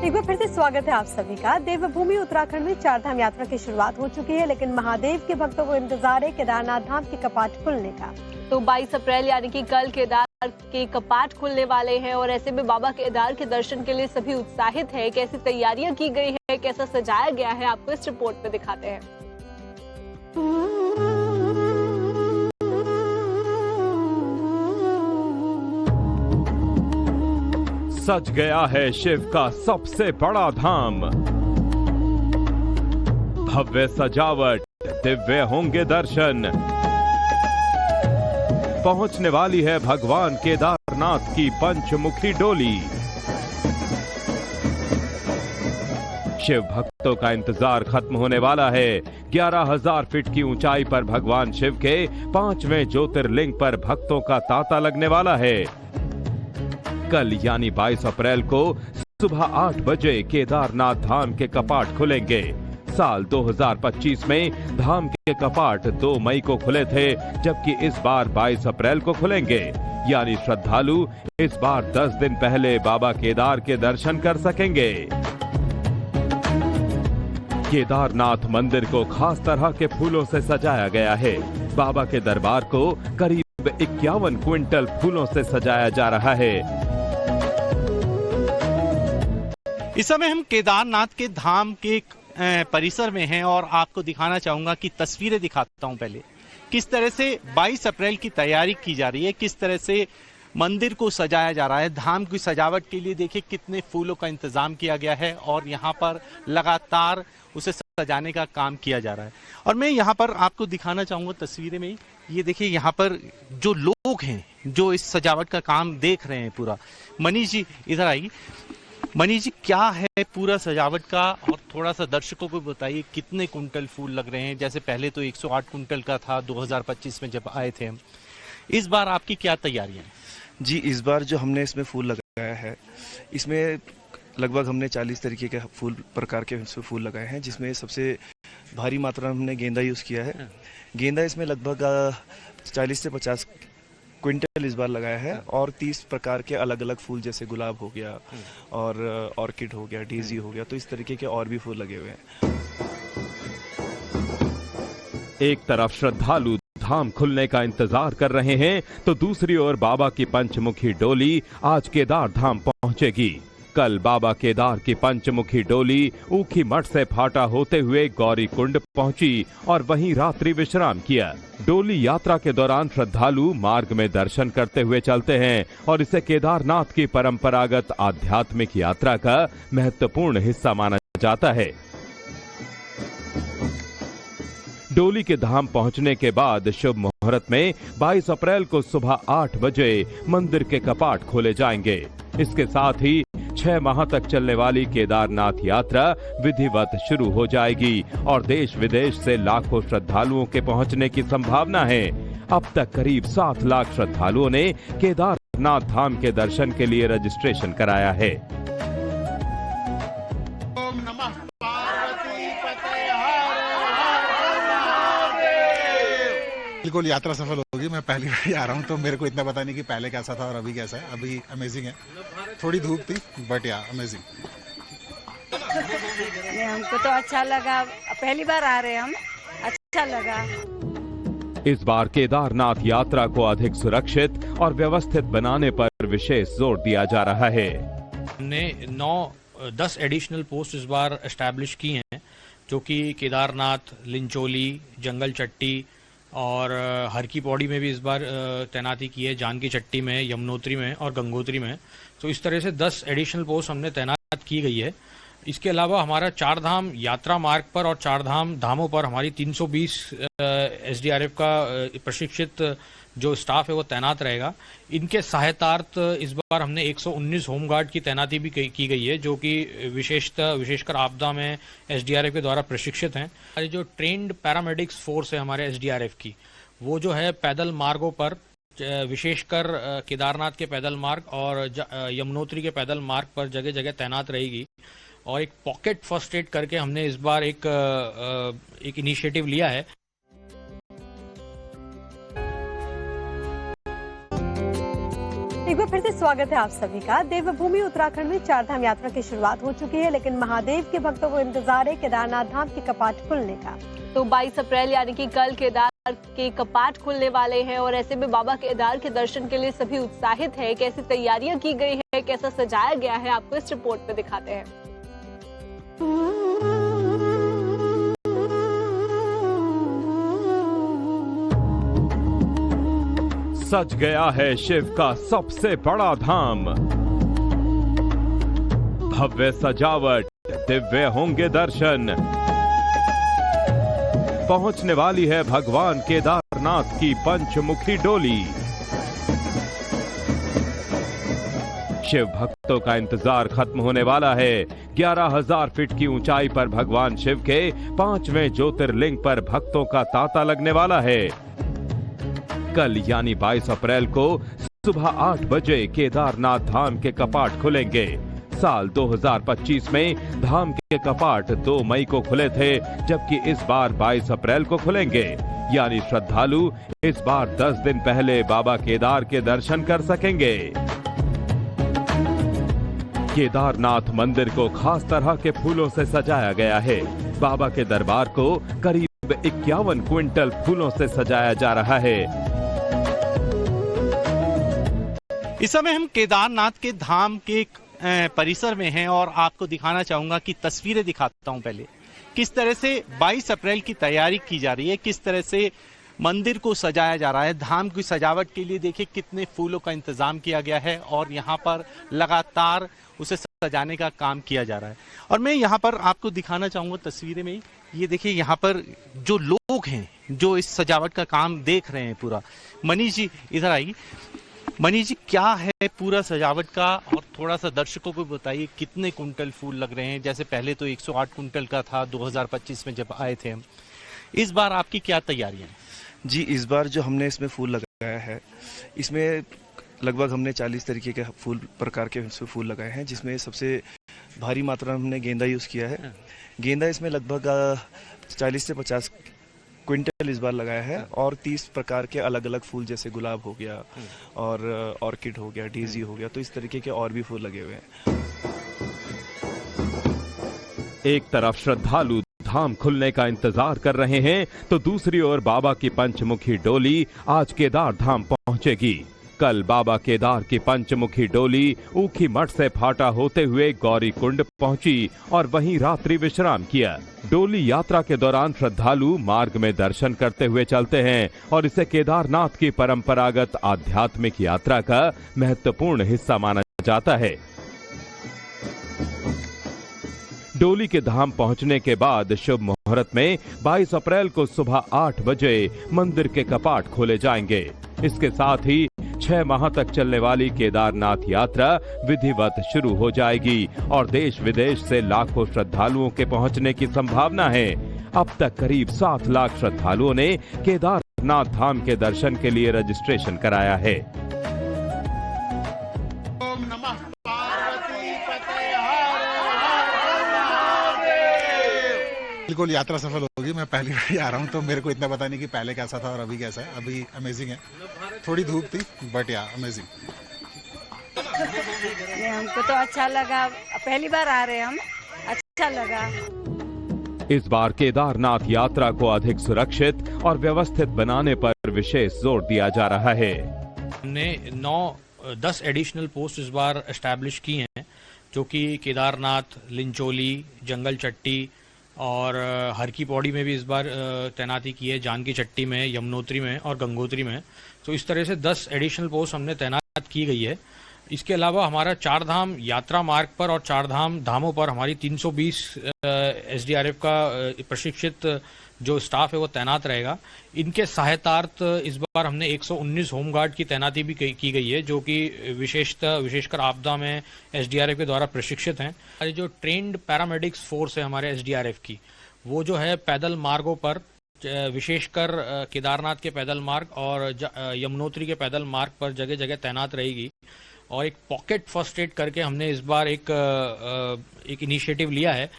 एक बार फिर से स्वागत है आप सभी का। देवभूमि उत्तराखंड में चारधाम यात्रा की शुरुआत हो चुकी है, लेकिन महादेव के भक्तों को इंतजार है केदारनाथ धाम के कपाट खुलने का। तो 22 अप्रैल यानी कि कल केदार के कपाट खुलने वाले हैं और ऐसे में बाबा केदार के दर्शन के लिए सभी उत्साहित है। कैसी तैयारियां की गई है, कैसा सजाया गया है, आपको इस रिपोर्ट में दिखाते हैं। सज गया है शिव का सबसे बड़ा धाम। भव्य सजावट, दिव्य होंगे दर्शन। पहुंचने वाली है भगवान केदारनाथ की पंचमुखी डोली। शिव भक्तों का इंतजार खत्म होने वाला है। 11,000 फीट की ऊंचाई पर भगवान शिव के 5वें ज्योतिर्लिंग पर भक्तों का तांता लगने वाला है। कल यानी 22 अप्रैल को सुबह 8 बजे केदारनाथ धाम के कपाट खुलेंगे। साल 2025 में धाम के कपाट 2 मई को खुले थे, जबकि इस बार 22 अप्रैल को खुलेंगे। यानी श्रद्धालु इस बार 10 दिन पहले बाबा केदार के दर्शन कर सकेंगे। केदारनाथ मंदिर को खास तरह के फूलों से सजाया गया है। बाबा के दरबार को करीब 51 क्विंटल फूलों से सजाया जा रहा है। इस समय हम केदारनाथ के धाम के परिसर में हैं और आपको दिखाना चाहूंगा कि तस्वीरें दिखाता हूं। पहले किस तरह से 22 अप्रैल की तैयारी की जा रही है, किस तरह से मंदिर को सजाया जा रहा है। धाम की सजावट के लिए देखिए कितने फूलों का इंतजाम किया गया है और यहाँ पर लगातार उसे सजाने का काम किया जा रहा है। और मैं यहाँ पर आपको दिखाना चाहूंगा तस्वीरें में, ये देखिए यहाँ पर जो लोग हैं जो इस सजावट का काम देख रहे हैं पूरा। मनीष जी इधर आइए। मनीष जी, क्या है पूरा सजावट का, और थोड़ा सा दर्शकों को बताइए कितने कुंटल फूल लग रहे हैं। जैसे पहले तो 108 कुंटल का था 2025 में जब आए थे हम। इस बार आपकी क्या तैयारियां हैं? जी, इस बार जो हमने इसमें फूल लगाया है, इसमें लगभग हमने 40 तरीके के प्रकार के फूल लगाए हैं, जिसमें सबसे भारी मात्रा में हमने गेंदा यूज़ किया है। गेंदा इसमें लगभग 40 से 50 क्विंटल इस बार लगाया है, और 30 प्रकार के अलग अलग फूल, जैसे गुलाब हो गया और ऑर्किड हो गया, डेजी हो गया, तो इस तरीके के और भी फूल लगे हुए हैं। एक तरफ श्रद्धालु धाम खुलने का इंतजार कर रहे हैं, तो दूसरी ओर बाबा की पंचमुखी डोली आज केदार धाम पहुंचेगी। कल बाबा केदार की पंचमुखी डोली ऊखी मठ से फाटा होते हुए गौरी कुंड पहुंची और वहीं रात्रि विश्राम किया। डोली यात्रा के दौरान श्रद्धालु मार्ग में दर्शन करते हुए चलते हैं और इसे केदारनाथ की परंपरागत आध्यात्मिक यात्रा का महत्वपूर्ण हिस्सा माना जाता है। डोली के धाम पहुंचने के बाद शुभ मुहूर्त में 22 अप्रैल को सुबह 8 बजे मंदिर के कपाट खोले जाएंगे। इसके साथ ही 6 माह तक चलने वाली केदारनाथ यात्रा विधिवत शुरू हो जाएगी और देश विदेश से लाखों श्रद्धालुओं के पहुंचने की संभावना है। अब तक करीब 7 लाख श्रद्धालुओं ने केदारनाथ धाम के दर्शन के लिए रजिस्ट्रेशन कराया है। बिल्कुल यात्रा सफल होगी। मैं पहली बार आ रहा हूँ, तो मेरे को इतना पता नहीं कि पहले कैसा था और अभी कैसा है। अभी अमेजिंग है। थोड़ी धूप थी, बट या अमेजिंग। हमको तो अच्छा लगा, पहली बार आ रहे हैं हम, अच्छा लगा। इस बार केदारनाथ यात्रा को अधिक सुरक्षित और व्यवस्थित बनाने पर विशेष जोर दिया जा रहा है। हमने 9-10 एडिशनल पोस्ट इस बार एस्टैब्लिश की हैं, जो कि केदारनाथ, लिंचोली, जंगल चट्टी और हर की पौड़ी में भी इस बार तैनाती की है, जानकी चट्टी में, यमुनोत्री में और गंगोत्री में। तो इस तरह से 10 एडिशनल पोस्ट हमने तैनात की गई है। इसके अलावा हमारा 4 धाम यात्रा मार्ग पर और 4 धामों पर हमारी 320 SDRF का प्रशिक्षित जो स्टाफ है वो तैनात रहेगा। इनके सहायतार्थ इस बार हमने 119 होमगार्ड की तैनाती भी की गई है, जो कि विशेषकर आपदा में SDRF के द्वारा प्रशिक्षित हैं। हमारी जो ट्रेंड पैरामेडिक्स फोर्स है हमारे SDRF की, वो जो है पैदल मार्गों पर, विशेषकर केदारनाथ के पैदल मार्ग और यमुनोत्री के पैदल मार्ग पर जगह जगह तैनात रहेगी। और एक पॉकेट फर्स्ट एड करके हमने इस बार एक इनिशिएटिव लिया है। एक बार फिर से स्वागत है आप सभी का। देवभूमि उत्तराखंड में चारधाम यात्रा की शुरुआत हो चुकी है, लेकिन महादेव के भक्तों को इंतजार है केदारनाथ धाम के कपाट खुलने का। तो 22 अप्रैल यानी कि कल केदार के कपाट खुलने वाले हैं और ऐसे में बाबा केदार के दर्शन के लिए सभी उत्साहित है। कैसी तैयारियां की गई है, कैसा सजाया गया है, आपको इस रिपोर्ट में दिखाते हैं। सज गया है शिव का सबसे बड़ा धाम। भव्य सजावट, दिव्य होंगे दर्शन। पहुंचने वाली है भगवान केदारनाथ की पंचमुखी डोली। शिव भक्तों का इंतजार खत्म होने वाला है। 11,000 फीट की ऊंचाई पर भगवान शिव के 5वें ज्योतिर्लिंग पर भक्तों का तांता लगने वाला है। कल यानी 22 अप्रैल को सुबह 8 बजे केदारनाथ धाम के कपाट खुलेंगे। साल 2025 में धाम के कपाट 2 मई को खुले थे, जबकि इस बार 22 अप्रैल को खुलेंगे। यानी श्रद्धालु इस बार 10 दिन पहले बाबा केदार के दर्शन कर सकेंगे। केदारनाथ मंदिर को खास तरह के फूलों से सजाया गया है। बाबा के दरबार को करीब 51 क्विंटल फूलों से सजाया जा रहा है। इस समय हम केदारनाथ के धाम के परिसर में हैं और आपको दिखाना चाहूंगा कि तस्वीरें दिखाता हूं पहले किस तरह से 22 अप्रैल की तैयारी की जा रही है, किस तरह से मंदिर को सजाया जा रहा है। धाम की सजावट के लिए देखिए कितने फूलों का इंतजाम किया गया है और यहाँ पर लगातार उसे सजाने का काम किया जा रहा है। और मैं यहाँ पर आपको दिखाना चाहूंगा तस्वीरें में, ये देखिए यहाँ पर जो लोग हैं जो इस सजावट का काम देख रहे हैं पूरा। मनीष जी इधर आइए। मनीष जी, क्या है पूरा सजावट का, और थोड़ा सा दर्शकों को बताइए कितने कुंटल फूल लग रहे हैं। जैसे पहले तो 108 कुंटल का था 2025 में जब आए थे हम, इस बार आपकी क्या तैयारियां हैं? जी, इस बार जो हमने इसमें फूल लगाया है, इसमें लगभग हमने 40 तरीके के प्रकार के फूल लगाए हैं, जिसमें सबसे भारी मात्रा में हमने गेंदा यूज़ किया है। गेंदा इसमें लगभग 40 से 50 क्विंटल इस बार लगाया है, और 30 प्रकार के अलग अलग फूल, जैसे गुलाब हो गया और ऑर्किड हो गया, डेजी हो गया, तो इस तरीके के और भी फूल लगे हुए हैं। एक तरफ श्रद्धालु धाम खुलने का इंतजार कर रहे हैं, तो दूसरी ओर बाबा की पंचमुखी डोली आज केदार धाम पहुंचेगी। कल बाबा केदार की पंचमुखी डोली ऊखी मठ से फाटा होते हुए गौरी कुंड पहुंची और वहीं रात्रि विश्राम किया। डोली यात्रा के दौरान श्रद्धालु मार्ग में दर्शन करते हुए चलते हैं और इसे केदारनाथ की परंपरागत आध्यात्मिक यात्रा का महत्वपूर्ण हिस्सा माना जाता है। डोली के धाम पहुंचने के बाद शुभ मुहूर्त में 22 अप्रैल को सुबह 8 बजे मंदिर के कपाट खोले जाएंगे। इसके साथ ही 6 माह तक चलने वाली केदारनाथ यात्रा विधिवत शुरू हो जाएगी और देश विदेश से लाखों श्रद्धालुओं के पहुंचने की संभावना है। अब तक करीब 7 लाख श्रद्धालुओं ने केदारनाथ धाम के दर्शन के लिए रजिस्ट्रेशन कराया है। बिल्कुल यात्रा सफल होगी। मैं पहली बार आ रहा हूँ, तो मेरे को इतना पता नहीं कि पहले कैसा था और अभी कैसा है। अभी अमेजिंग है। थोड़ी धूप थी, बट या अमेजिंग। हमको तो अच्छा लगा, पहली बार आ रहे हैं हम, अच्छा लगा। इस बार केदारनाथ यात्रा को अधिक सुरक्षित और व्यवस्थित बनाने पर विशेष जोर दिया जा रहा है। हमने 9-10 एडिशनल पोस्ट इस बार एस्टैब्लिश की हैं, जो कि केदारनाथ, लिंचोली, जंगल चट्टी और हर की पौड़ी में भी इस बार तैनाती की है, जानकी चट्टी में, यमुनोत्री में और गंगोत्री में। तो इस तरह से 10 एडिशनल पोस्ट हमने तैनात की गई है। इसके अलावा हमारा 4 धाम यात्रा मार्ग पर और 4 धामों पर हमारी 320 एसडीआरएफ का प्रशिक्षित जो स्टाफ है वो तैनात रहेगा। इनके सहायतार्थ इस बार हमने 119 होमगार्ड की तैनाती भी की गई है, जो कि विशेषकर आपदा में एसडीआरएफ के द्वारा प्रशिक्षित हैं। हमारी जो ट्रेंड पैरामेडिक्स फोर्स है हमारे एसडीआरएफ की, वो जो है पैदल मार्गों पर, विशेषकर केदारनाथ के पैदल मार्ग और यमुनोत्री के पैदल मार्ग पर जगह जगह तैनात रहेगी। और एक पॉकेट फर्स्ट एड करके हमने इस बार एक इनिशिएटिव लिया है